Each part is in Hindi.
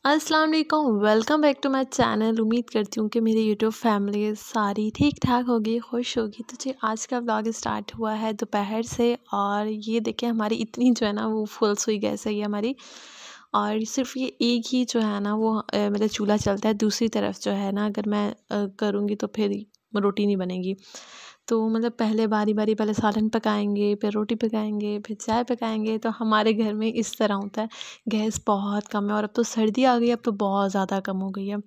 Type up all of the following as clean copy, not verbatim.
अस्सलाम वालेकुम, welcome back to my channel. उम्मीद करती हूँ कि मेरी यूट्यूब फैमिली सारी ठीक ठाक होगी, खुश होगी। तो जी आज का व्लॉग स्टार्ट हुआ है दोपहर से और ये देखें हमारी इतनी जो है ना वो फुल सुई गैस है ये हमारी। और सिर्फ ये एक ही जो है ना वो मतलब चूल्हा चलता है। दूसरी तरफ जो है ना अगर मैं करूँगी तो फिर रोटी नहीं बनेगी। तो मतलब पहले बारी बारी पहले सालन पकाएंगे, फिर रोटी पकाएंगे, फिर चाय पकाएंगे। तो हमारे घर में इस तरह होता है। गैस बहुत कम है और अब तो सर्दी आ गई है, अब तो बहुत ज़्यादा कम हो गई है।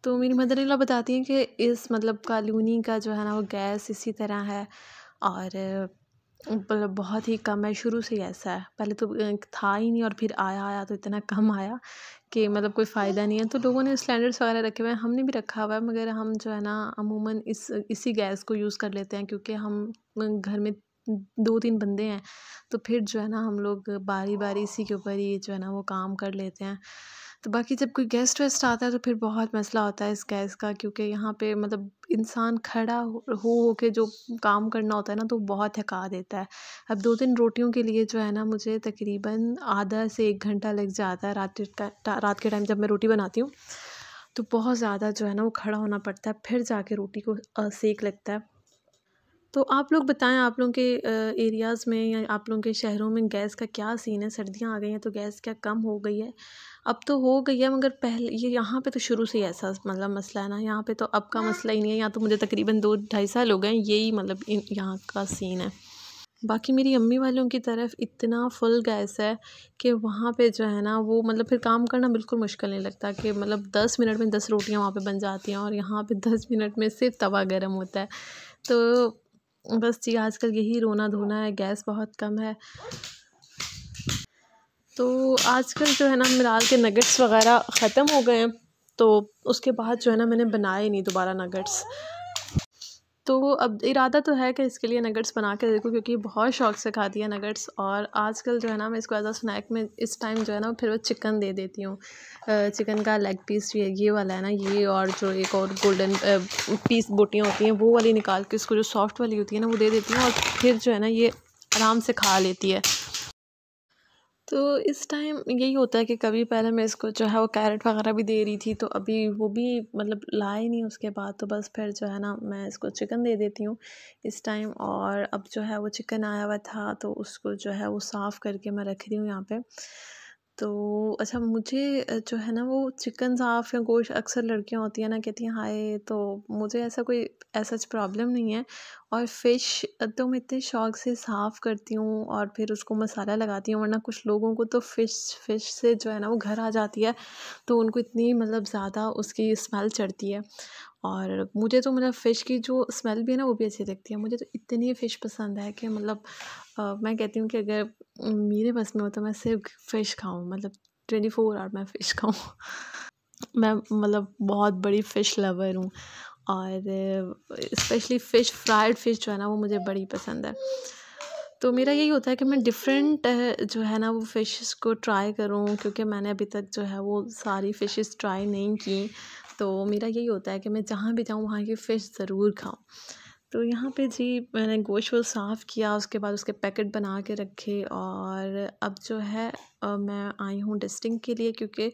तो मेरी मदर इन लॉ बताती हैं कि इस मतलब कॉलोनी का जो है ना वो गैस इसी तरह है और मतलब बहुत ही कम है, शुरू से ही ऐसा है। पहले तो था ही नहीं और फिर आया आया तो इतना कम आया कि मतलब कोई फ़ायदा नहीं है। तो लोगों ने सिलेंडर्स वगैरह रखे हुए हैं, हमने भी रखा हुआ है, मगर हम जो है ना अमूमन इसी गैस को यूज़ कर लेते हैं क्योंकि हम घर में 2-3 बंदे हैं। तो फिर जो है ना हम लोग बारी-बारी इसी के ऊपर ही जो है ना वो काम कर लेते हैं। तो बाकी जब कोई गेस्ट वेस्ट आता है तो फिर बहुत मसला होता है इस गैस का, क्योंकि यहाँ पे मतलब इंसान खड़ा हो के जो काम करना होता है ना तो बहुत थका देता है। अब 2-3 रोटियों के लिए जो है ना मुझे तकरीबन आधा से 1 घंटा लग जाता है रात के टाइम जब मैं रोटी बनाती हूँ। तो बहुत ज़्यादा जो है ना वो खड़ा होना पड़ता है, फिर जाके रोटी को सेक लगता है। तो आप लोग बताएँ, आप लोगों के एरियाज़ में या आप लोगों के शहरों में गैस का क्या सीन है? सर्दियाँ आ गई हैं तो गैस क्या कम हो गई है? अब तो हो गई है, मगर पहले ये यहाँ पे तो शुरू से ही ऐसा मतलब मसला है ना, यहाँ पे तो अब का मसला ही नहीं है। यहाँ तो मुझे तकरीबन 2 ढाई साल हो गए हैं, यही मतलब इन यहाँ का सीन है। बाकी मेरी अम्मी वालों की तरफ इतना फुल गैस है कि वहाँ पे जो है ना वो मतलब फिर काम करना बिल्कुल मुश्किल नहीं लगता कि मतलब 10 मिनट में 10 रोटियाँ वहाँ पे बन जाती हैं और यहाँ पे 10 मिनट में सिर्फ तवा गर्म होता है। तो बस जी आजकल यही रोना-धोना है, गैस बहुत कम है। तो आजकल जो है ना मिलाल के नगेट्स वग़ैरह ख़त्म हो गए हैं, तो उसके बाद जो है ना मैंने बनाए नहीं दोबारा नगेट्स। तो अब इरादा तो है कि इसके लिए नगेट्स बना के देखूँ, क्योंकि बहुत शौक से खाती है नगेट्स। और आजकल जो है ना मैं इसको एज़ अ स्नैक में इस टाइम जो है ना फिर वो चिकन दे देती हूँ। चिकन का लेग पीस ये वाला है ना ये, और जो एक और गोल्डन पीस बोटियाँ होती हैं वो वाली निकाल के इसको जो सॉफ्ट वाली होती है ना वो दे देती हूँ और फिर जो है ना ये आराम से खा लेती है। तो इस टाइम यही होता है कि कभी पहले मैं इसको जो है वो कैरेट वगैरह भी दे रही थी, तो अभी वो भी मतलब लाए नहीं उसके बाद, तो बस फिर जो है ना मैं इसको चिकन दे देती हूँ इस टाइम। और अब जो है वो चिकन आया हुआ था तो उसको जो है वो साफ़ करके मैं रख रही हूँ यहाँ पे। तो अच्छा मुझे जो है ना वो चिकन साफ़ या गोश्त, अक्सर लड़कियाँ होती हैं ना कहती हैं हाय, तो मुझे ऐसा कोई ऐसा प्रॉब्लम नहीं है। और फ़िश तो मैं इतने शौक़ से साफ़ करती हूँ और फिर उसको मसाला लगाती हूँ, वरना कुछ लोगों को तो फ़िश से जो है ना वो घर आ जाती है, तो उनको इतनी मतलब ज़्यादा उसकी स्मेल चढ़ती है। और मुझे तो मतलब फ़िश की जो स्मेल भी है ना वो भी अच्छी लगती है। मुझे तो इतनी फ़िश पसंद है कि मतलब मैं कहती हूँ कि अगर मेरे बस में हो तो मैं सिर्फ़ फ़िश खाऊँ, मतलब 24 आवर मैं फ़िश खाऊँ। मैं मतलब बहुत बड़ी फ़िश लवर हूँ और स्पेशली फ्राइड फ़िश जो है ना वो मुझे बड़ी पसंद है। तो मेरा यही होता है कि मैं डिफ़रेंट जो है ना वो फ़िशेस को ट्राई करूँ, क्योंकि मैंने अभी तक जो है वो सारी फ़िशेस ट्राई नहीं की। तो मेरा यही होता है कि मैं जहाँ भी जाऊँ वहाँ की फ़िश ज़रूर खाऊँ। तो यहाँ पे जी मैंने गोश्त वो साफ़ किया, उसके बाद उसके पैकेट बना के रखे और अब जो है मैं आई हूँ डस्टिंग के लिए, क्योंकि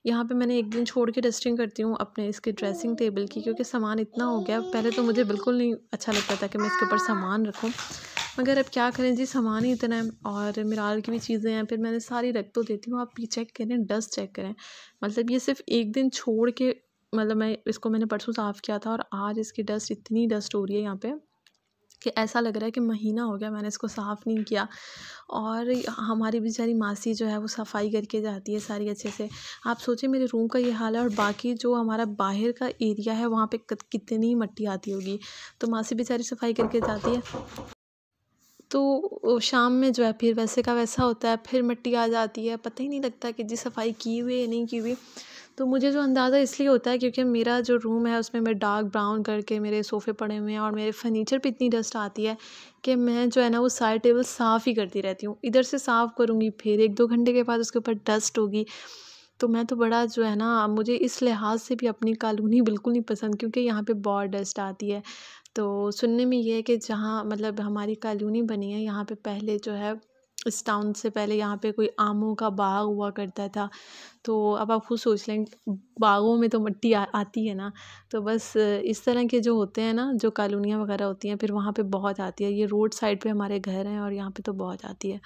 यहाँ पे मैंने एक दिन छोड़ के डस्टिंग करती हूँ अपने इसके ड्रेसिंग टेबल की, क्योंकि सामान इतना हो गया। पहले तो मुझे बिल्कुल नहीं अच्छा लगता था कि मैं इसके ऊपर सामान रखूँ, मगर अब क्या करें जी, सामान ही इतना है और मिराल की भी चीज़ें हैं, फिर मैंने सारी रख तो देती हूँ। आप ये चेक करें, डस्ट चेक करें, मतलब ये सिर्फ़ एक दिन छोड़ के मतलब मैंने परसों साफ़ किया था और आज इसकी इतनी डस्ट हो रही है यहाँ पे कि ऐसा लग रहा है कि महीना हो गया मैंने इसको साफ़ नहीं किया। और हमारी बेचारी मासी जो है वो सफाई करके जाती है सारी अच्छे से। आप सोचिए मेरे रूम का ये हाल है और बाकी जो हमारा बाहर का एरिया है वहाँ पे कितनी मिट्टी आती होगी। तो मासी बेचारी सफाई करके जाती है, तो शाम में जो है फिर वैसे का वैसा होता है, फिर मिट्टी आ जाती है, पता ही नहीं लगता कि जी सफाई की हुई है या नहीं की हुई। तो मुझे जो अंदाज़ा इसलिए होता है क्योंकि मेरा जो रूम है उसमें मैं डार्क ब्राउन करके मेरे सोफ़े पड़े हुए हैं और मेरे फर्नीचर पे इतनी डस्ट आती है कि मैं जो है ना वो सारे टेबल साफ़ ही करती रहती हूँ। इधर से साफ़ करूँगी, फिर 1-2 घंटे के बाद उसके ऊपर डस्ट होगी। तो मैं तो बड़ा जो है ना मुझे इस लिहाज से भी अपनी कॉलोनी बिल्कुल नहीं पसंद, क्योंकि यहाँ पे बहुत डस्ट आती है। तो सुनने में ये है कि जहाँ मतलब हमारी कॉलोनी बनी है यहाँ पे पहले जो है इस टाउन से पहले यहाँ पे कोई आमों का बाग हुआ करता था। तो अब आप खुद सोच लें, बागों में तो मिट्टी आती है ना, तो बस इस तरह के जो होते हैं ना, जो कॉलोनियाँ वगैरह होती हैं, फिर वहाँ पे बहुत आती है। ये रोड साइड पे हमारे घर हैं और यहाँ पे तो बहुत आती है।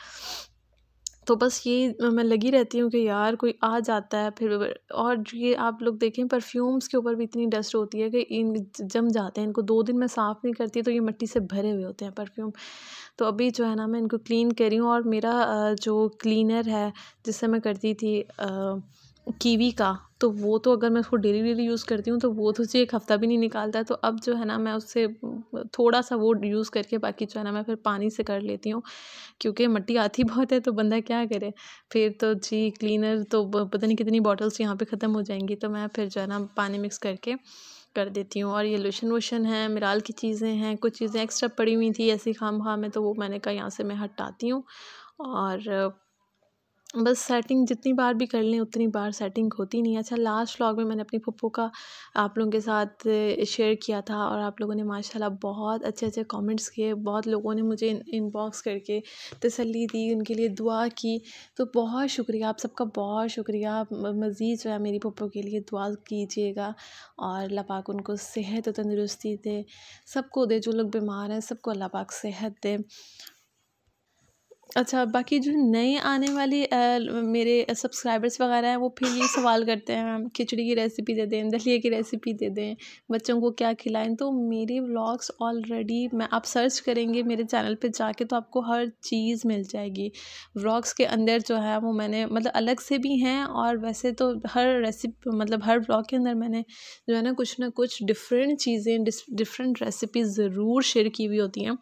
तो बस ये मैं लगी रहती हूँ कि यार कोई आ जाता है फिर। और ये आप लोग देखें, परफ्यूम्स के ऊपर भी इतनी डस्ट होती है कि इन जम जाते हैं। इनको 2 दिन मैं साफ़ नहीं करती तो ये मिट्टी से भरे हुए होते हैं परफ्यूम। तो अभी जो है ना, मैं इनको क्लीन कर रही हूँ। और मेरा जो क्लीनर है जिससे मैं करती थी कीवी का, तो वो तो अगर मैं उसको डेली यूज़ करती हूँ तो वो तो जी 1 हफ़्ता भी नहीं निकालता है। तो अब जो है ना, मैं उससे थोड़ा-सा वो यूज़ करके बाकी जो है ना, मैं फिर पानी से कर लेती हूँ, क्योंकि मिट्टी आती बहुत है तो बंदा क्या करे। फिर तो जी क्लीनर तो पता नहीं कितनी बॉटल्स यहाँ पे ख़त्म हो जाएंगी, तो मैं फिर जो है ना पानी मिक्स करके कर देती हूँ। और ये लोशन वोशन है, मिराल की चीज़ें हैं, कुछ चीज़ें एक्स्ट्रा पड़ी हुई थी ऐसी खाम-खा में, तो वो मैंने कहा यहाँ से मैं हटाती हूँ। और बस सेटिंग जितनी बार भी कर लें उतनी बार सेटिंग होती नहीं है। अच्छा, लास्ट व्लॉग में मैंने अपनी फूफो का आप लोगों के साथ शेयर किया था और आप लोगों ने माशाल्लाह बहुत अच्छे कमेंट्स किए। बहुत लोगों ने मुझे इनबॉक्स करके तसल्ली दी, उनके लिए दुआ की। तो बहुत शुक्रिया, आप सबका बहुत शुक्रिया। मज़ीद जो है मेरी फूफो के लिए दुआ कीजिएगा और अल्लाह पाक उनको सेहत और तंदुरुस्ती दे, सबको दे। जो लोग बीमार हैं सबको अल्लाह पाक सेहत दे। अच्छा, बाकी जो नए आने वाले मेरे सब्सक्राइबर्स वगैरह हैं, वो फिर ये सवाल करते हैं खिचड़ी की रेसिपी दे दें, दलिए की रेसिपी दे दें, बच्चों को क्या खिलाएं। तो मेरे व्लॉग्स ऑलरेडी मैं आप सर्च करेंगे मेरे चैनल पे जाके तो आपको हर चीज़ मिल जाएगी। व्लॉग्स के अंदर जो है वो मैंने मतलब अलग से भी हैं, और वैसे तो हर रेसिपी मतलब हर व्लॉग के अंदर मैंने जो है ना कुछ डिफरेंट चीज़ें डिफरेंट रेसिपीज़ ज़रूर शेयर की हुई होती हैं।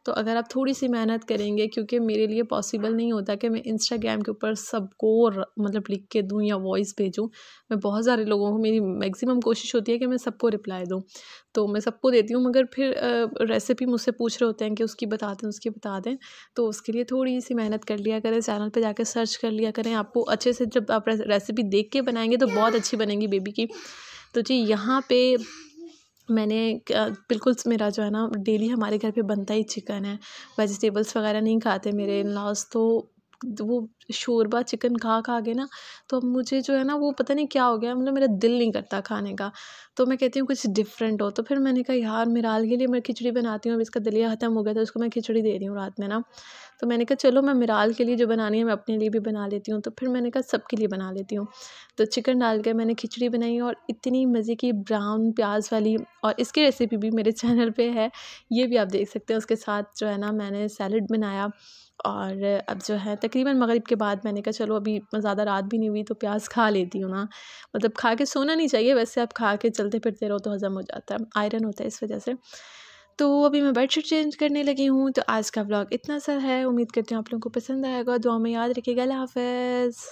तो अगर आप थोड़ी सी मेहनत करेंगे, क्योंकि मेरे लिए पॉसिबल नहीं होता कि मैं इंस्टाग्राम के ऊपर सबको मतलब लिख के दूँ या वॉइस भेजूँ। मैं बहुत सारे लोगों को, मेरी मैक्सिमम कोशिश होती है कि मैं सबको रिप्लाई दूँ, तो मैं सबको देती हूँ। मगर फिर रेसिपी मुझसे पूछ रहे होते हैं कि उसकी बता दें, उसकी बता दें। तो उसके लिए थोड़ी सी मेहनत कर लिया करें, चैनल पर जाकर सर्च कर लिया करें। आपको अच्छे से जब आप रेसिपी देख के बनाएंगे तो बहुत अच्छी बनेगी बेबी की। तो जी यहाँ पे मैंने बिल्कुल मेरा जो है ना डेली हमारे घर पे बनता ही चिकन है। वेजिटेबल्स वगैरह नहीं खाते मेरे इन-लॉज़, तो वो शोरबा चिकन खा खा के ना, तो अब मुझे जो है ना वो पता नहीं क्या हो गया, मतलब मेरा दिल नहीं करता खाने का। तो मैं कहती हूँ कुछ डिफरेंट हो। तो फिर मैंने कहा यार मिराल के लिए मैं खिचड़ी बनाती हूँ, अब इसका दलिया ख़त्म हो गया तो उसको मैं खिचड़ी दे रही हूँ रात में ना। तो मैंने कहा चलो मैं मिराल के लिए जो बनानी है मैं अपने लिए भी बना लेती हूँ। तो फिर मैंने कहा सबके लिए बना लेती हूँ। तो चिकन डाल के मैंने खिचड़ी बनाई और इतनी मज़े की ब्राउन प्याज वाली, और इसकी रेसिपी भी मेरे चैनल पे है, ये भी आप देख सकते हैं। उसके साथ जो है ना मैंने सैलड बनाया। और अब जो है तकरीबन मगरिब के बाद मैंने कहा चलो अभी ज़्यादा रात भी नहीं हुई तो प्याज खा लेती हूँ ना। मतलब खा के सोना नहीं चाहिए, वैसे आप खा के चलते फिरते रहो तो हज़म हो जाता है, आयरन होता है इस वजह से। तो अभी मैं बेडशीट चेंज करने लगी हूँ। तो आज का व्लॉग इतना सा है, उम्मीद करती हूँ आप लोगों को पसंद आएगा। दुआ में याद रखिएगा। अल्लाह हाफ़िज़।